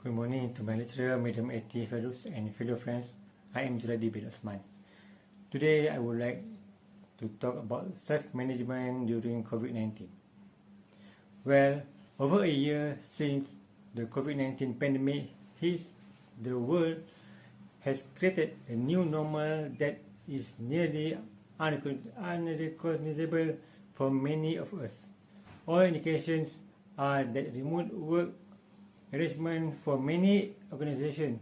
Good morning to my lecturer, Madam A.T. Ferus, and fellow friends. I am Juladi bin Osman. Today I would like to talk about self-management during COVID-19. Well, over a year since the COVID-19 pandemic hit the world has created a new normal that is nearly unrecognizable for many of us. All indications are that remote work arrangement for many organizations.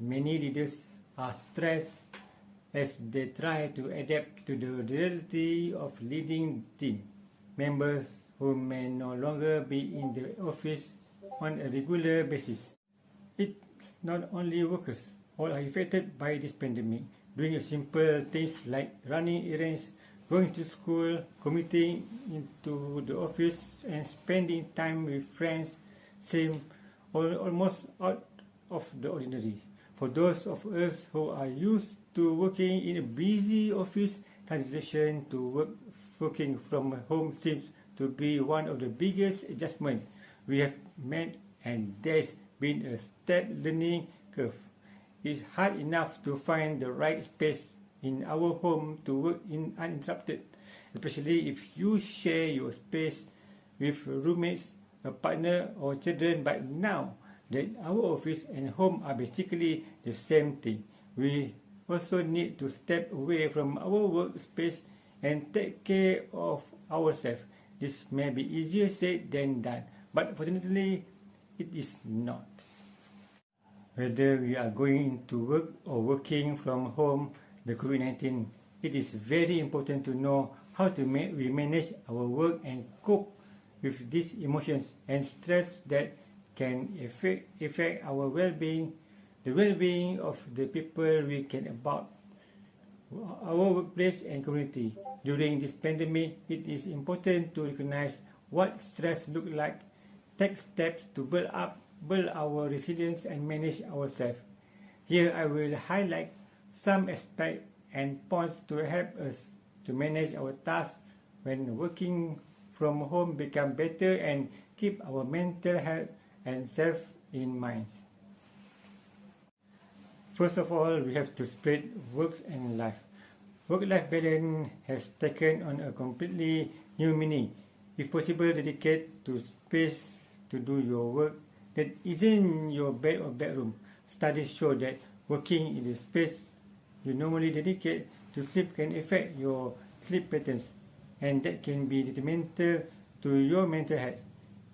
Many leaders are stressed as they try to adapt to the reality of leading team members who may no longer be in the office on a regular basis. It's not only workers who are affected by this pandemic. Doing simple things like running errands, going to school, commuting into the office, and spending time with friends seem almost out of the ordinary. For those of us who are used to working in a busy office, transition to working from home seems to be one of the biggest adjustments we have made, and there's been a steep learning curve. It's hard enough to find the right space in our home to work uninterrupted, especially if you share your space with roommates, a partner, or children. But now that our office and home are basically the same thing, we also need to step away from our workspace and take care of ourselves. This may be easier said than done, but fortunately it is not. Whether we are going to work or working from home, the COVID-19, it is very important to know how to we manage our work and cope with these emotions and stress that can affect our well-being, the well-being of the people we care about, our workplace and community. During this pandemic, it is important to recognize what stress looks like, take steps to build our resilience and manage ourselves. Here I will highlight some aspects and points to help us to manage our tasks when working from home become better and keep our mental health and self in mind. First of all, we have to spread work and life. Work-life balance has taken on a completely new meaning. If possible, dedicate to space to do your work that isn't your bed or bedroom. Studies show that working in the space you normally dedicate to sleep can affect your sleep patterns, and that can be detrimental to your mental health.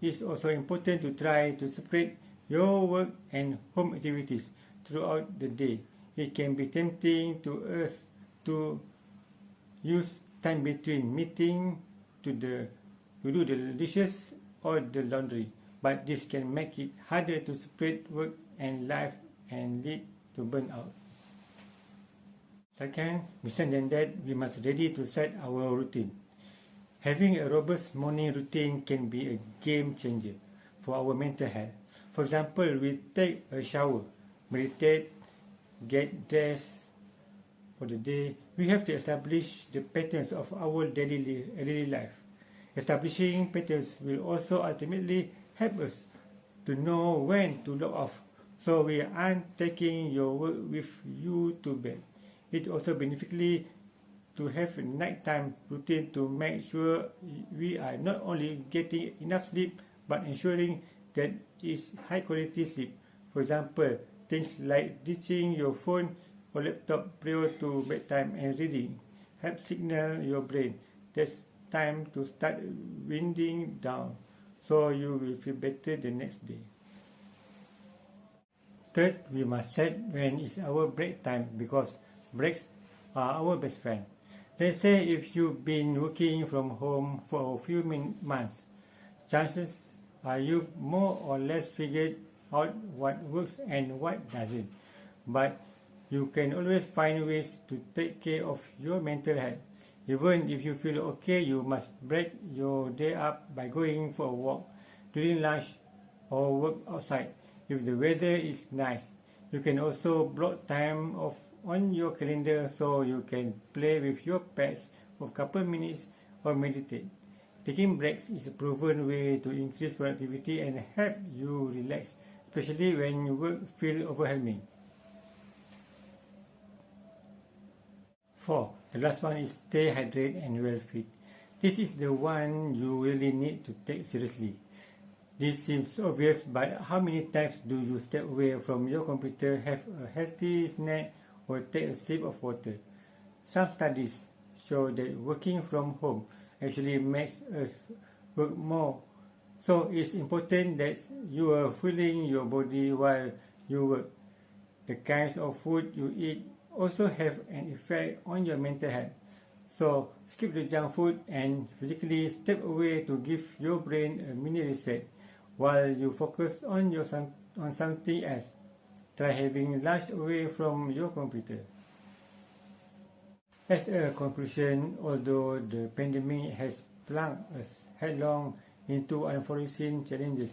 It's also important to try to separate your work and home activities throughout the day. It can be tempting to us to use time between meetings to do the dishes or the laundry, but this can make it harder to separate work and life and lead to burnout. Second, besides than that, we must ready to set our routine. Having a robust morning routine can be a game changer for our mental health. For example, we take a shower, meditate, get dressed for the day. We have to establish the patterns of our daily life. Establishing patterns will also ultimately help us to know when to log off, so we aren't taking your work with you to bed. It also beneficially to have a nighttime routine to make sure we are not only getting enough sleep but ensuring that it's high quality sleep. For example, things like ditching your phone or laptop prior to bedtime and reading help signal your brain that's time to start winding down, so you will feel better the next day. Third, we must set when is our break time, because breaks are our best friend. Let's say if you've been working from home for a few months, chances are you've more or less figured out what works and what doesn't. But you can always find ways to take care of your mental health. Even if you feel okay, you must break your day up by going for a walk during lunch or work outside. If the weather is nice, you can also block time off on your calendar so you can play with your pets for a couple minutes or meditate. Taking breaks is a proven way to increase productivity and help you relax, especially when work feels overwhelming. 4. The last one is stay hydrated and well fed. This is the one you really need to take seriously. This seems obvious, but how many times do you step away from your computer, have a healthy snack, or take a sip of water? Some studies show that working from home actually makes us work more. So it's important that you are fueling your body while you work. The kinds of food you eat also have an effect on your mental health. So skip the junk food and physically step away to give your brain a mini reset while you focus on something else. Try having lunch away from your computer. As a conclusion, although the pandemic has plunged us headlong into unforeseen challenges,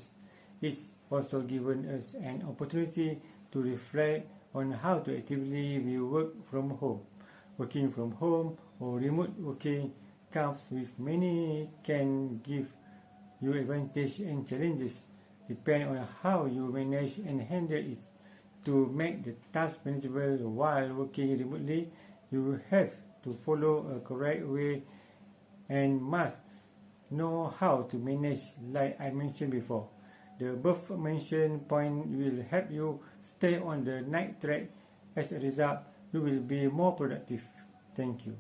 it's also given us an opportunity to reflect on how to actively we work from home. Working from home or remote working comes with many can give you advantage and challenges, depend on how you manage and handle it. To make the task manageable while working remotely, you have to follow a correct way and must know how to manage like I mentioned before. The above mentioned point will help you stay on the right track. As a result, you will be more productive. Thank you.